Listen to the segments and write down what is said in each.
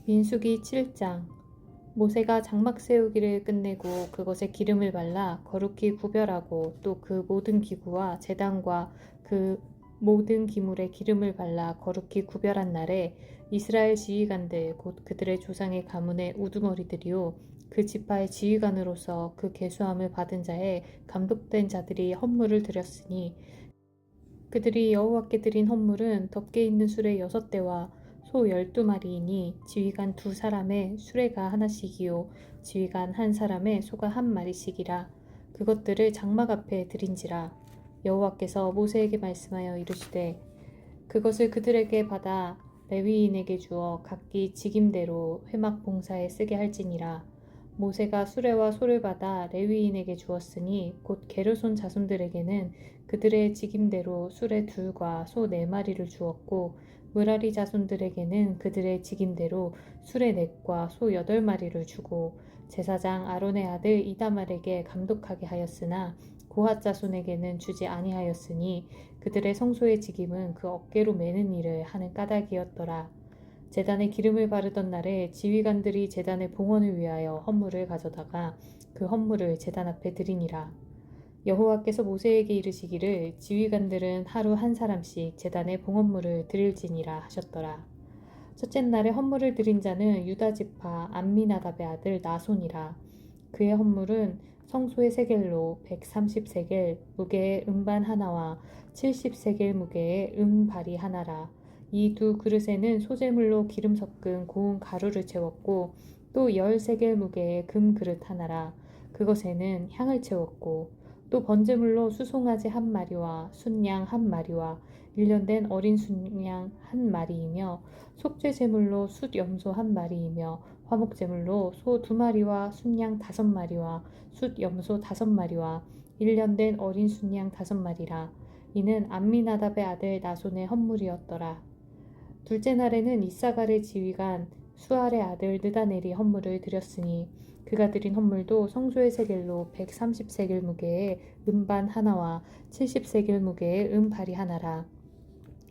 민수기 7장. 모세가 장막 세우기를 끝내고 그것에 기름을 발라 거룩히 구별하고 또 그 모든 기구와 제단과 그 모든 기물에 기름을 발라 거룩히 구별한 날에 이스라엘 지휘관들 곧 그들의 조상의 가문의 우두머리들이요 그 지파의 지휘관으로서 그 계수함을 받은 자의 감독된 자들이 헌물을 드렸으니 그들이 여호와께 드린 헌물은 덮개 있는 수레 6대와 소 12마리이니 지휘관 2사람의 수레가 하나씩이요 지휘관 1사람의 소가 1마리씩이라. 그것들을 장막 앞에 드린지라. 여호와께서 모세에게 말씀하여 이르시되 그것을 그들에게 받아 레위인에게 주어 각기 직임대로 회막 봉사에 쓰게 할지니라. 모세가 수레와 소를 받아 레위인에게 주었으니 곧 게르손 자손들에게는 그들의 직임대로 수레 2과 소 4마리를 주었고 므라리 자손들에게는 그들의 직임대로 수레 4과 소 8마리를 주고 제사장 아론의 아들 이다말에게 감독하게 하였으나 고핫 자손에게는 주지 아니하였으니 그들의 성소의 직임은 그 어깨로 매는 일을 하는 까닭이었더라. 제단에 기름을 바르던 날에 지휘관들이 제단의 봉헌을 위하여 헌물을 가져다가 그 헌물을 제단 앞에 드리니라. 여호와께서 모세에게 이르시기를 지휘관들은 하루 1사람씩 제단의 봉헌물을 드릴지니라 하셨더라. 첫째 날에 헌물을 드린 자는 유다 지파 암미나답의 아들 나손이라. 그의 헌물은 성소의 세겔로 130세겔 무게의 음반 하나와 70세겔 무게의 음발이 하나라. 이 2그릇에는 소재물로 기름 섞은 고운 가루를 채웠고 또 10세겔 무게의 금 그릇 하나라. 그것에는 향을 채웠고 또 번제물로 수송아지 1마리와 순양 1마리와 1년 된 어린 순양 1마리이며 속죄제물로 숫염소 1마리이며 화목제물로 소 2마리와 순양 5마리와 숫염소 5마리와 1년 된 어린 순양 5마리라. 이는 암미나답의 아들 나손의 헌물이었더라. 둘째 날에는 이사갈의 지휘관 수알의 아들 느다넬이 헌물을 드렸으니 그가 드린 헌물도 성소의 세겔로 130세겔 무게의 음반 하나와 70세겔 무게의 음발이 하나라.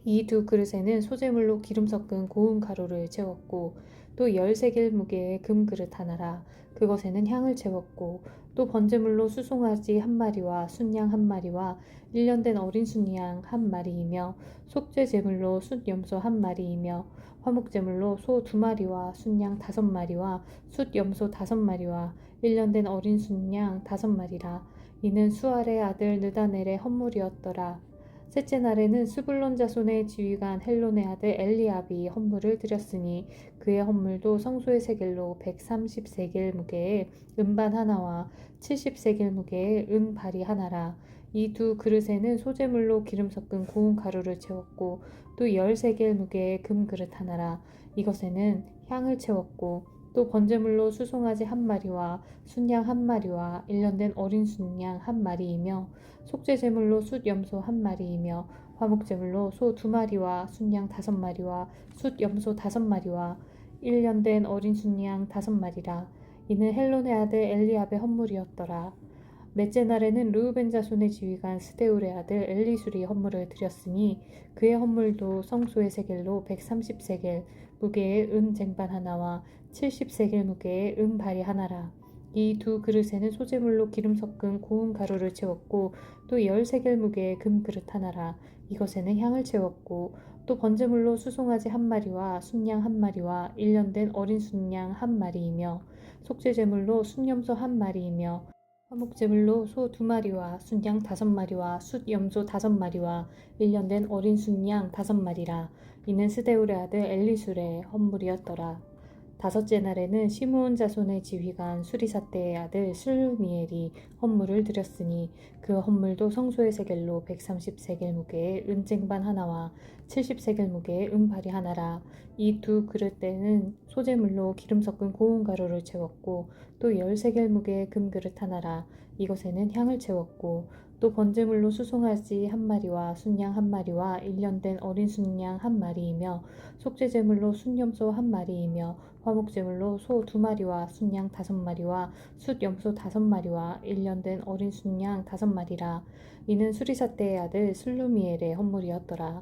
이 2그릇에는 소재물로 기름 섞은 고운 가루를 채웠고 또 10세겔 무게의 금 그릇 하나라. 그것에는 향을 채웠고 또 번제물로 수송아지 1마리와 순양 1마리와 1년 된 어린 순양 1마리이며 속죄제물로 숫염소 1마리이며 화목제물로 소 2마리와 순양 5마리와 숫염소 5마리와 1년 된 어린 순양 5마리라. 이는 수알의 아들 느다넬의 헌물이었더라. 셋째 날에는 스불론 자손의 지휘관 헬론의 아들 엘리압이 헌물을 드렸으니 그의 헌물도 성소의 세겔로 130세겔 무게의 음반 하나와 70세겔 무게의 은발이 하나라. 이 2그릇에는 소재물로 기름 섞은 고운 가루를 채웠고 또 10세겔 무게의 금 그릇 하나라. 이것에는 향을 채웠고 또 번제물로 수송아지 1마리와 순양 1마리와 1년 된 어린 순양 1마리이며 속죄제물로 숫염소 1마리이며 화목제물로 소 2마리와 순양 5마리와 숫염소 5마리와 1년 된 어린 순양 5마리라. 이는 헬론의 아들 엘리압의 헌물이었더라. 넷째 날에는 르우벤 자손의 지휘관 스데울의 아들 엘리술이 헌물을 드렸으니 그의 헌물도 성소의 세겔로 130세겔 무게의 은 쟁반 하나와 70세겔 무게의 발이 하나라. 이 2그릇에는 소재물로 기름 섞은 고운 가루를 채웠고 또 10세겔 무게의 금 그릇 하나라. 이것에는 향을 채웠고 또 번제물로 수송아지 1마리와 순양 1마리와 1년 된 어린 순양 1마리이며 속죄제물로 순염소 1마리이며 화목제물로 소 2마리와 순양 5마리와 숫염소 5마리와 1년 된 어린 순양 5마리라. 이는 스데울의 아들 엘리술의 헌물이었더라. 다섯째 날에는 시므온 자손의 지휘관 수리사대의 아들 슬루미엘이 헌물을 드렸으니 그 헌물도 성소의 세겔로 130세겔 무게의 은쟁반 하나와 70세겔 무게의 은발이 하나라. 이 2그릇대는 소재물로 기름 섞은 고운 가루를 채웠고 또 10세겔 무게의 금그릇 하나라. 이것에는 향을 채웠고 또 번제물로 수송아지 1마리와 순양 1마리와 1년 된 어린 순양 1마리이며 속죄제물로 순염소 1마리이며 화목제물로 소 2마리와 순양 5마리와 숫염소 5마리와 1년 된 어린 순양 5마리라. 이는 수리사대의 아들 슬루미엘의 헌물이었더라.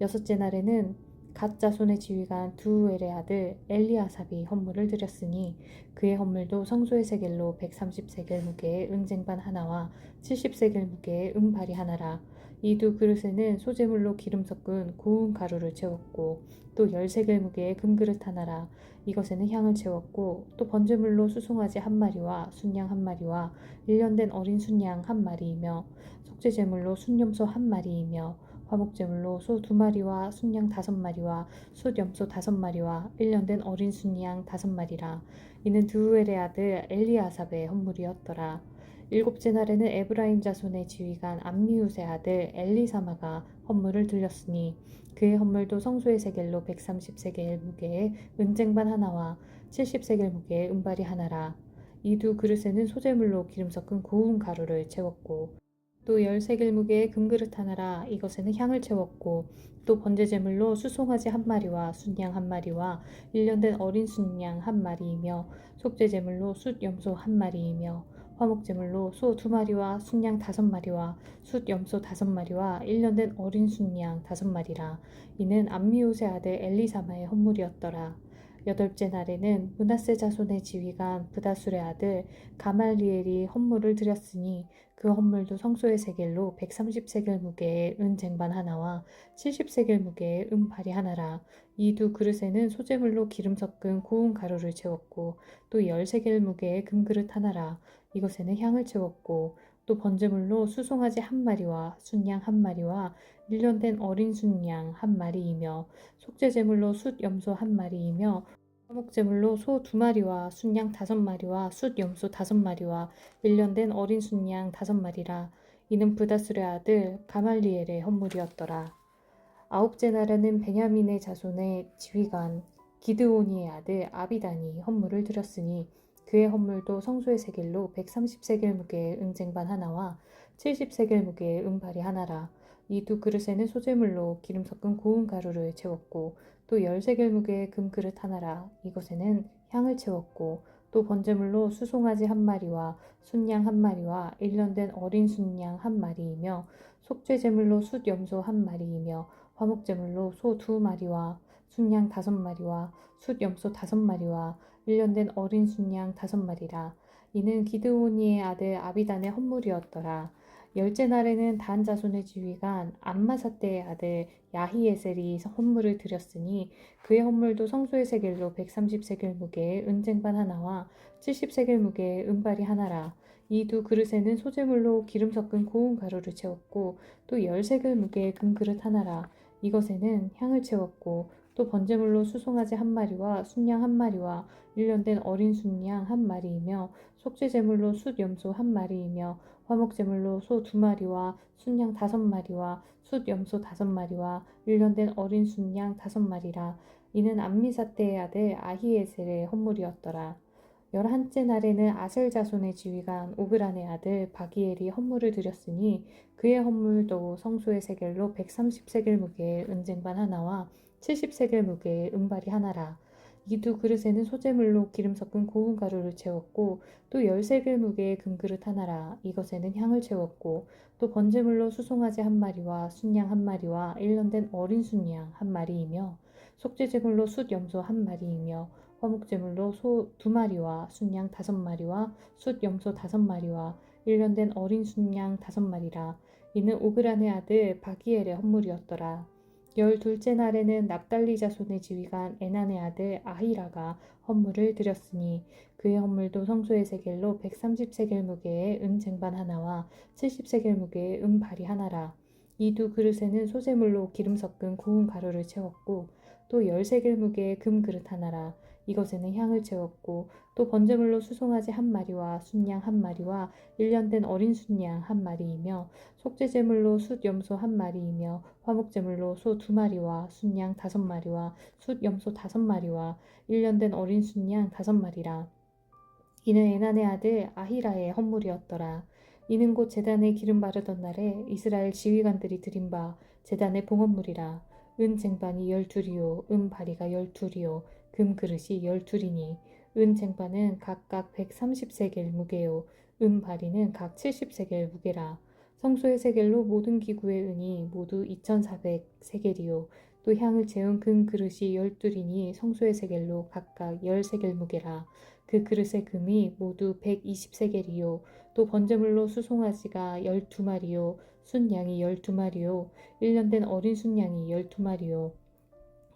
여섯째 날에는 갓 자손의 지휘관 두엘의 아들 엘리아삽이 헌물을 드렸으니 그의 헌물도 성소의 세겔로 130세겔 무게의 은쟁반 하나와 70세겔 무게의 은발이 하나라. 이 두 그릇에는 소재물로 기름 섞은 고운 가루를 채웠고 또 10세겔 무게의 금그릇 하나라. 이것에는 향을 채웠고 또 번제물로 수송아지 한 마리와 순양 한 마리와 1년 된 어린 순양 한 마리이며 속죄제물로 순염소 한 마리이며 화목제물로 소 2마리와 순양 5마리와 숫염소 5마리와 1년 된 어린 순양 5마리라. 이는 드우엘의 아들 엘리아삽의 헌물이었더라. 일곱째 날에는 에브라임 자손의 지휘관 암미우스의 아들 엘리사마가 헌물을 들렸으니 그의 헌물도 성소의 세겔로 130세겔 무게의 은쟁반 하나와 70세겔 무게의 은발이 하나라. 이 두 그릇에는 소재물로 기름 섞은 고운 가루를 채웠고 또 10세겔 무게의 금그릇 하나라. 이것에는 향을 채웠고 또 번제제물로 수송아지 한 마리와 순양 한 마리와 1년 된 어린 순양 한 마리이며 속죄제물로 숫염소 한 마리이며 화목제물로 소 2마리와 순양 5마리와 숫염소 5마리와 1년 된 어린 순양 5마리라. 이는 암미옷의 아들 엘리사마의 헌물이었더라. 여덟째 날에는 므낫세 자손의 지휘관 브다술의 아들 가말리엘이 헌물을 드렸으니 그 헌물도 성소의 세겔로 130세겔 무게의 은쟁반 하나와 70세겔 무게의 은발이 하나라. 이 두 그릇에는 소재물로 기름 섞은 고운 가루를 채웠고 또 10세겔 무게의 금그릇 하나라. 이것에는 향을 채웠고 또 번제물로 수송아지 한 마리와 순양 한 마리와 1년 된 어린 순양 한 마리이며 속죄제물로 숫염소 한 마리이며 화목제물로 소 2마리와 순양 5마리와 숫염소 5마리와 1년 된 어린 순양 5마리라. 이는 브다술의 아들 가말리엘의 헌물이었더라. 아홉째 날에는 베냐민의 자손의 지휘관 기드오니의 아들 아비단이 헌물을 드렸으니 그의 헌물도 성소의 세겔로 130세겔 무게의 은쟁반 하나와 70세겔 무게의 은발이 하나라. 이 두 그릇에는 소재물로 기름 섞은 고운 가루를 채웠고 또 10세겔 무게의 금그릇 하나라. 이것에는 향을 채웠고 또 번제물로 수송아지 한 마리와 순양 한 마리와 1년 된 어린 순양 한 마리이며 속죄제물로 숫염소 한 마리이며 화목제물로 소 2마리와 순양 5마리와 숫염소 5마리와 1년 된 어린 순양 5마리라. 이는 기드오니의 아들 아비단의 헌물이었더라. 열째 날에는 단 자손의 지휘관 암마사떼의 아들 야히에셀이 헌물을 드렸으니 그의 헌물도 성소의 세겔로 130세겔 무게의 은쟁반 하나와 70세겔 무게의 은발이 하나라. 이 두 그릇에는 소재물로 기름 섞은 고운 가루를 채웠고 또 10세겔 무게의 금그릇 하나라. 이것에는 향을 채웠고 또 번제물로 수송아지 한 마리와 순양 한 마리와 1년 된 어린 순양 한 마리이며 속죄제물로 숫염소 한 마리이며 화목제물로 소 2마리와 순양 5마리와 숫염소 5마리와 1년 된 어린 순양 5마리라. 이는 암미사떼의 아들 아히에셀의 헌물이었더라. 11째 날에는 아셀 자손의 지휘관 오브란의 아들 바기엘이 헌물을 드렸으니 그의 헌물도 성소의 세겔로 130세겔 무게의 은쟁반 하나와 70세겔 무게의 은발이 하나라. 이 두 그릇에는 소재물로 기름 섞은 고운 가루를 채웠고 또 10세겔 무게의 금그릇 하나라. 이것에는 향을 채웠고 또 번제물로 수송아지 한 마리와 순양 한 마리와 1년 된 어린 순양 한 마리이며 속죄제물로 숫염소 한 마리이며 화목제물로 소 2마리와 순양 5마리와 숫염소 5마리와 1년 된 어린 순양 5마리라. 이는 오그란의 아들 바기엘의 헌물이었더라. 12째 날에는 납달리 자손의 지휘관 에난의 아들 아히라가 헌물을 드렸으니 그의 헌물도 성소의 세겔로 130세겔 무게의 은쟁반 하나와 70세겔 무게의 은발이 하나라. 이 두 그릇에는 소재물로 기름 섞은 고운 가루를 채웠고 또 10세겔 무게의 금그릇 하나라. 이것에는 향을 채웠고 또 번제물로 수송아지 한 마리와 순양 한 마리와 1년 된 어린 순양 한 마리이며 속죄제물로 숫염소 한 마리이며 화목제물로 소 2마리와 순양 5마리와 숫염소 5마리와 1년 된 어린 순양 5마리라. 이는 에난의 아들 아히라의 헌물이었더라. 이는 곧 제단에 기름 바르던 날에 이스라엘 지휘관들이 드린 바 제단의 봉헌물이라. 은 쟁반이 12이요 은 바리가 12이요 금 그릇이 12이니 은 쟁반은 각각 130세겔 무게요 은 바리는 각 70세겔 무게라. 성소의 세겔로 모든 기구의 은이 모두 2400세겔이요 또 향을 재운 금 그릇이 12이니 성소의 세겔로 각각 10세겔 무게라. 그 그릇의 금이 모두 120세겔이요. 또 번제물로 수송아지가 12마리요. 순양이 12마리요. 1년 된 어린 순양이 12마리요.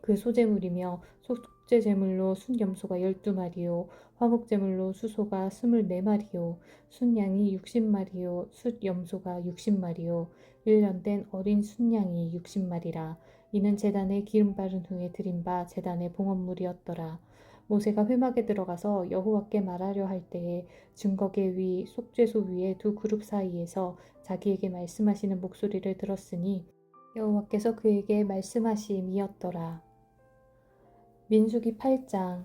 그 소제물이며 속죄제물로 순염소가 12마리요. 화목제물로 수소가 24마리요. 순양이 60마리요. 숫염소가 60마리요. 1년 된 어린 순양이 60마리라. 이는 제단에 기름 바른 후에 드린 바 제단의 봉헌물이었더라. 모세가 회막에 들어가서 여호와께 말하려 할 때에 증거계 위 속죄소 위에 두 그룹 사이에서 자기에게 말씀하시는 목소리를 들었으니 여호와께서 그에게 말씀하심이었더라. 민수기 8장.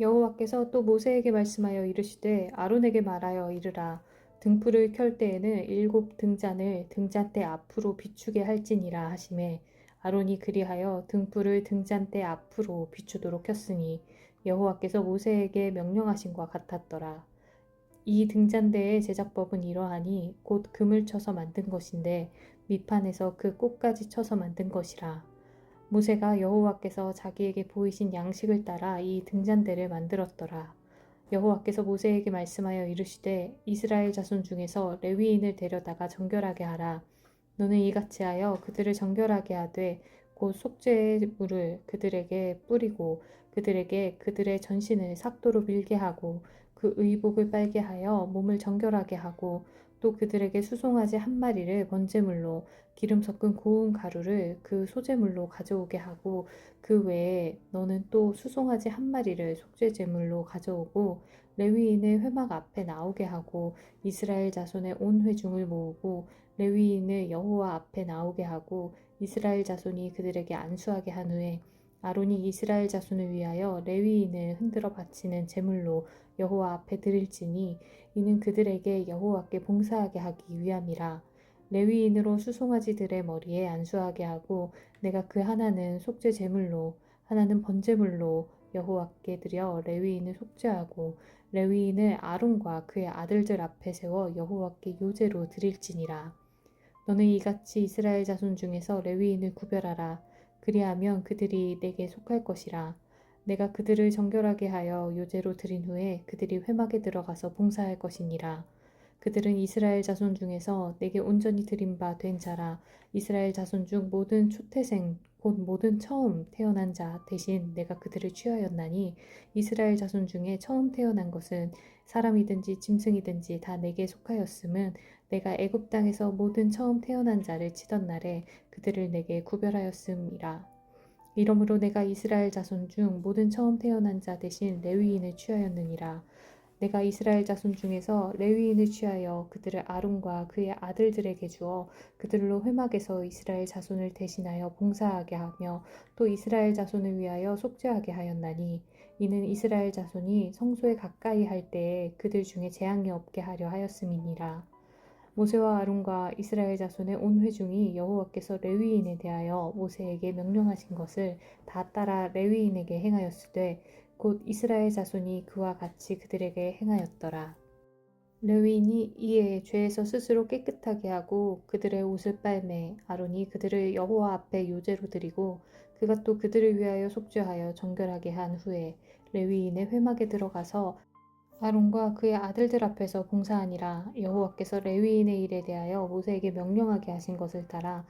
여호와께서 또 모세에게 말씀하여 이르시되 아론에게 말하여 이르라. 등불을 켤 때에는 7 등잔을 등잔대 앞으로 비추게 할지니라 하시매 아론이 그리하여 등불을 등잔대 앞으로 비추도록 켰으니 여호와께서 모세에게 명령하신 것 같았더라. 이 등잔대의 제작법은 이러하니 곧 금을 쳐서 만든 것인데 밑판에서 그 꽃까지 쳐서 만든 것이라. 모세가 여호와께서 자기에게 보이신 양식을 따라 이 등잔대를 만들었더라. 여호와께서 모세에게 말씀하여 이르시되 이스라엘 자손 중에서 레위인을 데려다가 정결하게 하라. 너는 이같이 하여 그들을 정결하게 하되 곧 속죄의 물을 그들에게 뿌리고 그들에게 그들의 전신을 삭도로 밀게 하고 그 의복을 빨게 하여 몸을 정결하게 하고 또 그들에게 수송아지 1마리를 번제물로 기름 섞은 고운 가루를 그 소제물로 가져오게 하고 그 외에 너는 또 수송아지 1마리를 속죄제물로 가져오고 레위인의 회막 앞에 나오게 하고 이스라엘 자손의 온 회중을 모으고 레위인을 여호와 앞에 나오게 하고 이스라엘 자손이 그들에게 안수하게 한 후에 아론이 이스라엘 자손을 위하여 레위인을 흔들어 바치는 제물로 여호와 앞에 드릴지니 이는 그들에게 여호와께 봉사하게 하기 위함이라. 레위인으로 수송아지들의 머리에 안수하게 하고 내가 그 하나는 속죄 제물로 하나는 번제물로 여호와께 드려 레위인을 속죄하고 레위인을 아론과 그의 아들들 앞에 세워 여호와께 요제로 드릴지니라. 너는 이같이 이스라엘 자손 중에서 레위인을 구별하라. 그리하면 그들이 내게 속할 것이라. 내가 그들을 정결하게 하여 요제로 드린 후에 그들이 회막에 들어가서 봉사할 것이니라. 그들은 이스라엘 자손 중에서 내게 온전히 드린 바 된 자라. 이스라엘 자손 중 모든 초태생 곧 모든 처음 태어난 자 대신 내가 그들을 취하였나니 이스라엘 자손 중에 처음 태어난 것은 사람이든지 짐승이든지 다 내게 속하였음은 내가 애굽 땅에서 모든 처음 태어난 자를 치던 날에 그들을 내게 구별하였음이라. 이러므로 내가 이스라엘 자손 중 모든 처음 태어난 자 대신 레위인을 취하였느니라. 내가 이스라엘 자손 중에서 레위인을 취하여 그들을 아론과 그의 아들들에게 주어 그들로 회막에서 이스라엘 자손을 대신하여 봉사하게 하며 또 이스라엘 자손을 위하여 속죄하게 하였나니 이는 이스라엘 자손이 성소에 가까이 할 때에 그들 중에 재앙이 없게 하려 하였음이니라. 모세와 아론과 이스라엘 자손의 온 회중이 여호와께서 레위인에 대하여 모세에게 명령하신 것을 다 따라 레위인에게 행하였으되 곧 이스라엘 자손이 그와 같이 그들에게 행하였더라. 레위인이 이에 죄에서 스스로 깨끗하게 하고 그들의 옷을 빨매 아론이 그들을 여호와 앞에 요제로 드리고 그가 또 그들을 위하여 속죄하여 정결하게 한 후에 레위인의 회막에 들어가서 아론과 그의 아들들 앞에서 봉사하니라. 여호와께서 레위인의 일에 대하여 모세에게 명령하게 하신 것을 따라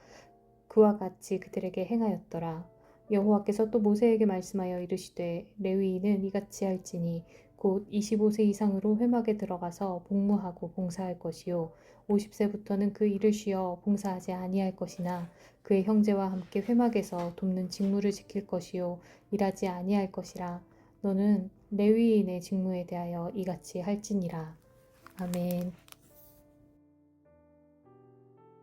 그와 같이 그들에게 행하였더라. 여호와께서 또 모세에게 말씀하여 이르시되 레위인은 이같이 할지니 곧 25세 이상으로 회막에 들어가서 복무하고 봉사할 것이요 50세부터는 그 일을 쉬어 봉사하지 아니할 것이나 그의 형제와 함께 회막에서 돕는 직무를 지킬 것이요 일하지 아니할 것이라. 너는 레위인의 직무에 대하여 이같이 할지니라. 아멘.